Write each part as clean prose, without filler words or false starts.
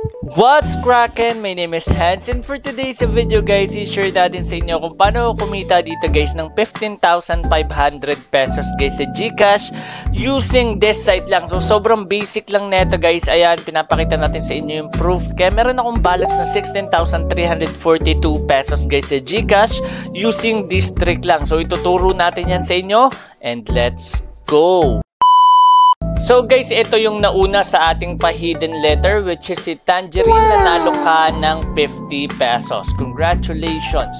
What's crackin'? My name is Hans, and for today's video guys, i-share natin sa inyo kung paano kumita dito guys ng 15,500 pesos guys sa GCash using this site lang. So sobrang basic lang neto guys. Ayan, pinapakita natin sa inyo yung proof. Kaya meron akong balance na 16,342 pesos guys sa GCash using this trick lang. So ituturo natin yan sa inyo and let's go! So guys, ito yung nauna sa ating pa-hidden letter, which is si Tangerine. Nanalo ka ng 50 pesos. Congratulations!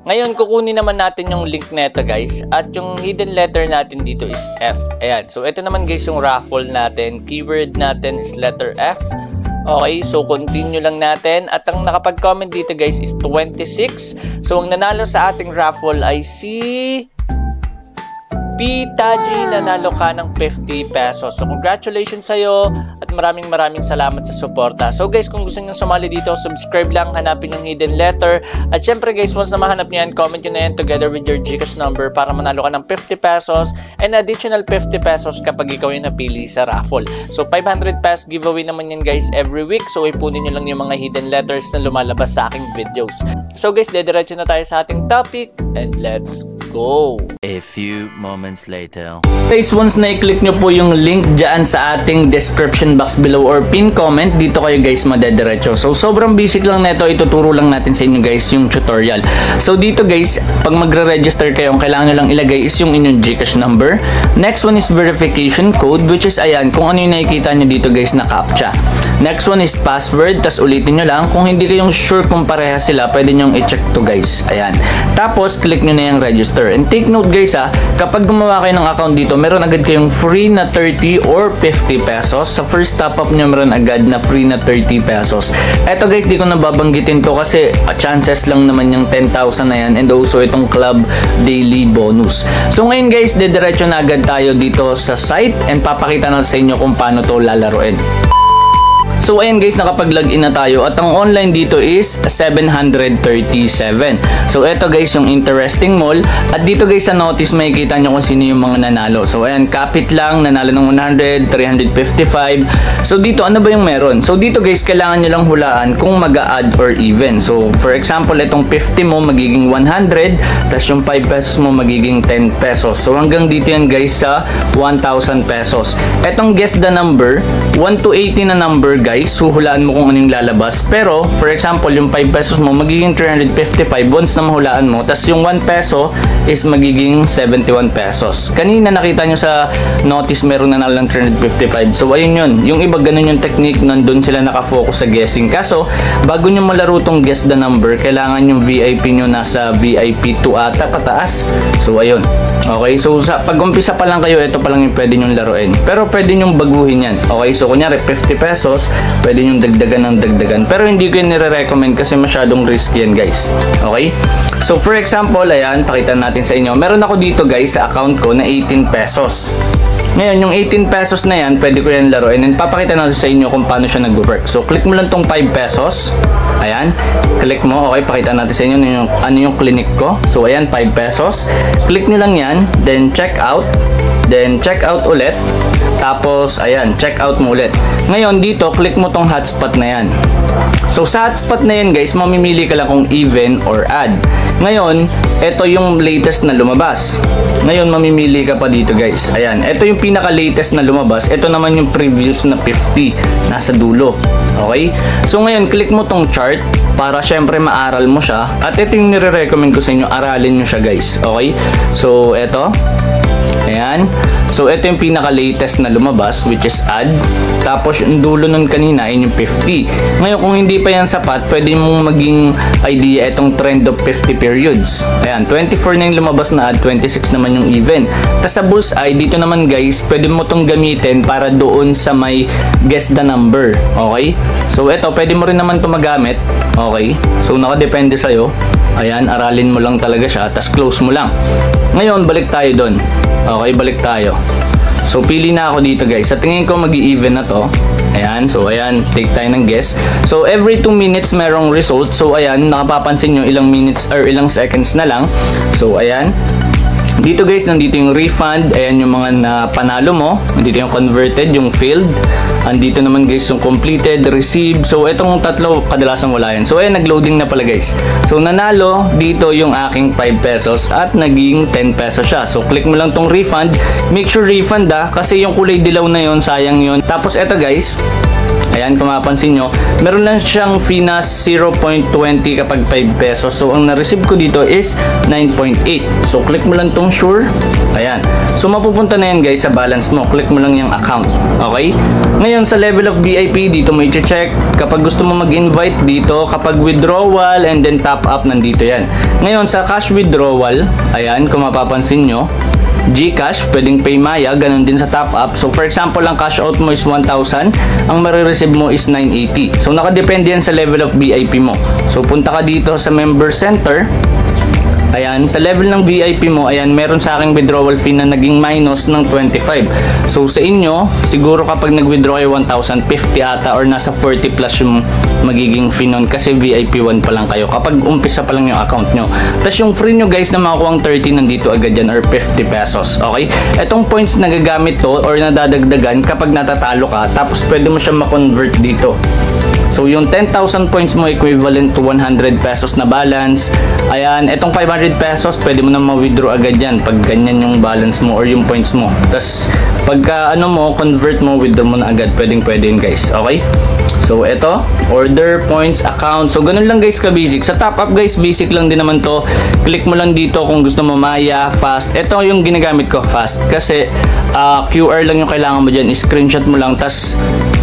Ngayon, kukunin naman natin yung link neto guys. At yung hidden letter natin dito is F. Ayan. So ito naman guys yung raffle natin. Keyword natin is letter F. Okay, so continue lang natin. At ang nakapag-comment dito guys is 26. So ang nanalo sa ating raffle ay si Taji, nanalo ka ng 50 pesos. So congratulations sa'yo at maraming salamat sa suporta. So guys, kung gusto nyo sumali dito, subscribe lang, hanapin yung hidden letter. At syempre guys, once na mahanap nyo yan, comment nyo na yan together with your GCash number para manalo ka ng 50 pesos and additional 50 pesos kapag ikaw yung napili sa raffle. So 500 pesos giveaway naman yan guys every week. So ipunin nyo lang yung mga hidden letters na lumalabas sa aking videos. So guys, dediretso na tayo sa ating topic and let's go! A few moments later. Guys, once na i-click nyo po yung link dyan sa ating description box below or pin comment, dito kayo guys madediretso. So sobrang basic lang neto, ituturo lang natin sa inyo guys yung tutorial. So dito guys, pag magre-register kayo, ang kailangan nyo lang ilagay is yung inyong GCash number. Next one is verification code, which is ayan, kung ano yung nakikita nyo dito guys na captcha. Next one is password, tas ulitin nyo lang. Kung hindi kayong sure kung pareha sila, pwede nyo i-check to guys. Ayan. Tapos click nyo na yung register. And take note guys kapag gumawa kayo ng account dito, meron agad kayong free na 30 or 50 pesos. Sa first top up nyo, meron agad na free na 30 pesos. Eto guys, di ko nababanggitin to kasi chances lang naman yung 10,000 na yan and also itong club daily bonus. So ngayon guys, dediretso na agad tayo dito sa site and papakita na sa inyo kung paano to lalaruin. So ayan guys, nakapag-login na tayo at ang online dito is 737. So eto guys yung interesting mall at dito guys sa notice makikita nyo kung sino yung mga nanalo. So ayan, kapit lang, nanalo ng 100, 355. So dito ano ba yung meron? So dito guys, kailangan nyo lang hulaan kung mag-a-add or even. So for example, itong 50 mo magiging 100, tapos yung 5 pesos mo magiging 10 pesos. So hanggang dito yan guys sa 1,000 pesos. Etong guess the number, 1 to 80 na number guys, huhulaan mo kung anong lalabas. Pero, for example, yung 5 pesos mo magiging 355 once na mahulaan mo. Tapos yung 1 peso is magiging 71 pesos. Kanina nakita nyo sa notice meron na lang 355. So, ayun yun. Yung iba ganun yung technique, nandun sila nakafocus sa guessing. Kaso, bago nyo malaro tong guess the number, kailangan yung VIP nyo nasa VIP 2 ata pataas. So, ayun. Okay, so sa pag-umpisa pa lang kayo, ito pa lang yung pwede nyong laruin. Pero pwede nyong baguhin yan. Okay, so kunyari 50 pesos, pwede nyong dagdagan ng dagdagan. Pero hindi ko yung nire-recommend kasi masyadong risky yan guys. Okay, so for example, ayan, pakita natin sa inyo. Meron ako dito guys sa account ko na 18 pesos. Ngayon, yung 18 pesos na yan, pwede ko yan laruin. And papakita natin sa inyo kung paano siya nag-work. So, click mo lang tong 5 pesos. Ayan. Click mo. Okay, pakita natin sa inyo ano yung clinic ko. So, ayan, 5 pesos. Click nyo lang yan. Then, check out. Then, check out ulit. Tapos, ayan, check out mo ulit. Ngayon, dito, click mo tong hotspot na yan. So, sa hotspot na yan, guys, mamimili ka lang kung even or add. Ngayon, ito yung latest na lumabas. Ngayon, mamimili ka pa dito, guys. Ayan, ito yung pinaka-latest na lumabas. Ito naman yung previous na 50. Nasa dulo. Okay? So, ngayon, click mo tong chart para syempre maaral mo siya. At ito yung nire-recommend ko sa inyo. Aralin nyo siya, guys. Okay? So, ito. Ayan. So, ito yung pinaka-latest na lumabas, which is add. Tapos, yung dulo nun kanina, yun yung 50. Ngayon, kung hindi pa yan sapat, pwede mong maging idea itong trend of 50 periods. Ayan, 24 na yung lumabas na add, 26 naman yung even. Tapos sa bullseye, dito naman guys, pwede mo itong gamitin para doon sa may guess the number. Okay? So, ito, pwede mo rin naman ito magamit. Okay? So, nakadepende sa'yo. Ayan, aralin mo lang talaga siya, tapos close mo lang. Ngayon, balik tayo doon. Okay, balik tayo. So, pili na ako dito guys. Sa tingin ko mag-i-even na to. Ayan, so ayan, take tayo ng guess. So, every 2 minutes merong result. So, ayan, nakapapansin nyo ilang minutes or ilang seconds na lang. So, ayan. Dito guys, nandito yung refund. Ayan yung mga panalo mo. Nandito yung converted, yung failed. Andito naman guys yung completed, received. So itong tatlo kadalasan wala yan. So ayan, nag-loading na pala guys. So nanalo dito yung aking 5 pesos at naging 10 pesos siya. So click mo lang tong refund. Make sure refund kasi yung kulay dilaw na yon, sayang yon. Tapos eto guys, ayan, kung mapapansin nyo, meron lang siyang fee na 0.20 kapag 5 pesos. So, ang na-receive ko dito is 9.8. So, click mo lang tong sure. Ayan. So, mapupunta na yan guys sa balance mo. Click mo lang yung account. Okay? Ngayon, sa level of VIP, dito mo i-check. Kapag gusto mo mag-invite dito, kapag withdrawal and then top up, nandito yan. Ngayon, sa cash withdrawal, ayan, kung mapapansin nyo, GCash, pwedeng Paymaya, ganun din sa top up. So for example, ang cash out mo is 1,000, ang marireceive mo is 980. So nakadepende yan sa level of VIP mo. So punta ka dito sa member center. Ayan, sa level ng VIP mo, ayan, meron sa aking withdrawal fee na naging minus ng 25. So sa inyo, siguro kapag nag-withdraw kayo 1,050 ata or nasa 40 plus yung magiging fee nun kasi VIP 1 pa lang kayo kapag umpisa pa lang yung account nyo. Tapos yung free nyo guys na makukuha ang 30 nandito agad yan or 50 pesos. Okay? Etong points na gagamit to or nadadagdagan kapag natatalo ka, tapos pwede mo siya ma-convert dito. So yung 10,000 points mo equivalent to 100 pesos na balance. Ayan, etong 500 pesos pwede mo na ma-withdraw agad yan pag ganyan yung balance mo or yung points mo. Tapos pagka ano mo, convert mo, withdraw mo na agad. Pwede yun guys. Okay? So eto, order, points, account. So ganun lang guys ka-basic. Sa top up guys, basic lang din naman to. Click mo lang dito kung gusto mo Maya, fast. Ito yung ginagamit ko, fast. Kasi QR lang yung kailangan mo dyan. Screenshot mo lang, tas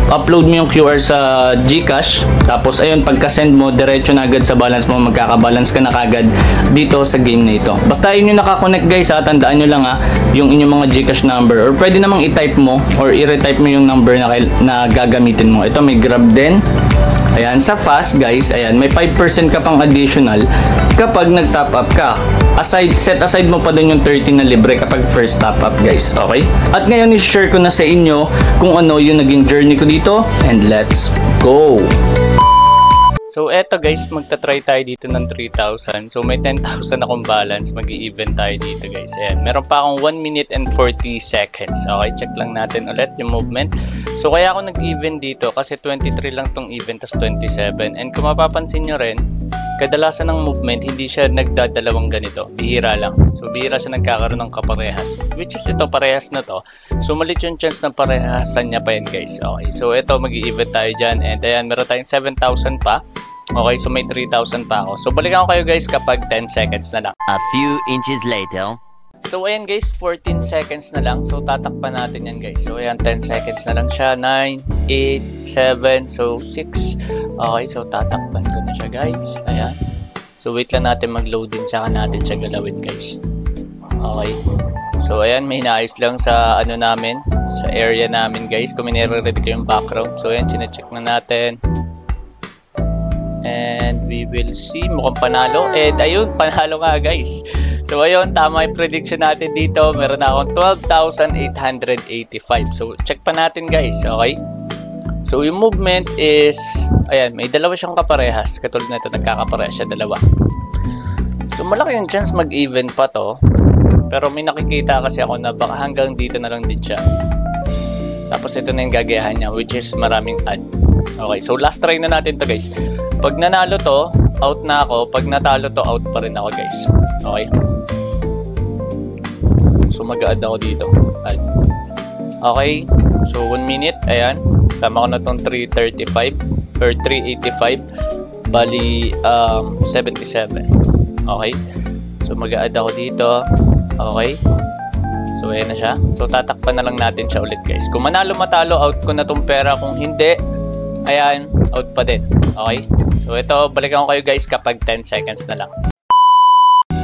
upload mo yung QR sa GCash. Tapos ayun, pagka-send mo, diretso na agad sa balance mo. Magkaka-balance ka na kagad dito sa game na ito. Basta yun yung nakakonect guys ha. Tandaan nyo lang ha, yung inyong mga GCash number. Or pwede namang i-type mo or i-retype mo yung number na gagamitin mo. Ito may Grab din. Ayan, sa fast guys, ayan, may 5% ka pang additional kapag nag-top up ka. Set aside mo pa dun yung 30 na libre kapag first top up guys, okay? At ngayon i-share ko na sa inyo kung ano yung naging journey ko dito and let's go! So eto guys, magta-try tayo dito ng 3,000. So may 10,000 akong balance, mag-i-even tayo dito guys. Ayan, meron pa akong 1 minute and 40 seconds. Okay, check lang natin ulit yung movement. So kaya ako nag-even dito kasi 23 lang tong even tas 27. And kung mapapansin nyo rin, kadalasan ng movement hindi siya nagdadalawang ganito. Bihira lang. So bihira siya nagkakaroon ng kaparehas. Which is ito, parehas na to. So malit yung chance na parehasan niya pa yan guys. Okay, so ito mag-i-even tayo dyan. And ayan, meron tayong 7,000 pa. Okay, so may 3,000 pa ako. So balikan ko kayo guys kapag 10 seconds na lang. A few inches later. So ayan guys, 14 seconds na lang. So tatakpan natin yan guys. So ayan, 10 seconds na lang siya. 9, 8, 7, so 6. Okay, so tatakpan ko na siya guys. Ayan. So wait lang natin mag-loading, saka natin siya galawin guys. Okay. So ayan, may inaayos lang sa ano namin, sa area namin guys. Kung minire-ready ko yung background. So ayan, chinecheck na natin. And we will see, mukhang panalo. And ayun, panalo nga guys. So ayun, tama yung prediction natin dito. Meron na akong 12,885. So check pa natin guys, okay? So yung movement is, ayan, may dalawa siyang kaparehas. Katulad na ito, nagkakaparehas siya dalawa. So malaki yung chance mag-even pa to. Pero may nakikita kasi ako na baka hanggang dito na lang din siya. Tapos ito na yung gagayahan niya, which is maraming add. Okay, so last try na natin to guys. Pag nanalo to, out na ako. Pag natalo to, out pa rin ako guys. Okay. So mag-add ako dito. Add. Okay. So 1 minute. Ayan. Sama ko na tong 335 or 385. Bali 77. Okay. So mag-add ako dito. Okay. So ayan na siya. So tatakpan na lang natin siya ulit guys. Kung manalo matalo, out ko na tong pera. Kung hindi, ayan, out pa din. Okay. So ito, balikan ko kayo guys kapag 10 seconds na lang.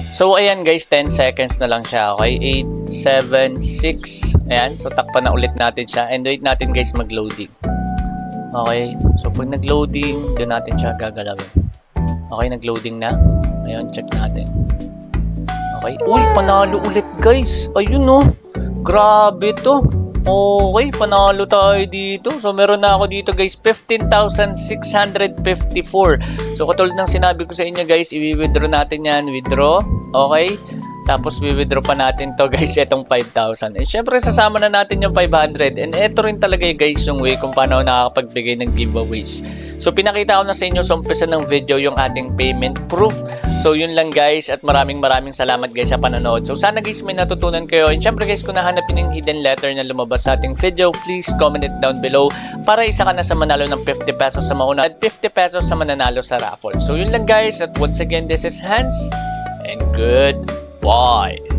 So ayan guys, 10 seconds na lang siya. Okay, 8, 7, 6. Ayan, so takpan na ulit natin siya. And wait natin guys mag-loading. Okay, so pag nag-loading, doon natin siya gagalawin. Okay, nag-loading na. Ayun, check natin. Okay, uy, panalo ulit guys. Ayun no, grabe to. Okay, panalo tayo dito. So meron na ako dito guys, 15,654. So katulad ng sinabi ko sa inyo guys, i-withdraw natin yan. Withdraw. Okay. Tapos withdraw pa natin to guys, itong 5,000. And syempre sasama na natin yung 500. And ito rin talaga guys yung way kung paano nakakapagbigay ng giveaways. So pinakita ko na sa inyo sa umpisa ng video yung ating payment proof. So yun lang guys, at maraming salamat guys sa panonood. So sana guys may natutunan kayo. And syempre guys, kung nahanapin yung hidden letter na lumabas sa ating video, please comment it down below para isa ka na sa manalo ng 50 pesos sa mauna at 50 pesos sa mananalo sa raffle. So yun lang guys, at once again, this is Hans and good. Bye.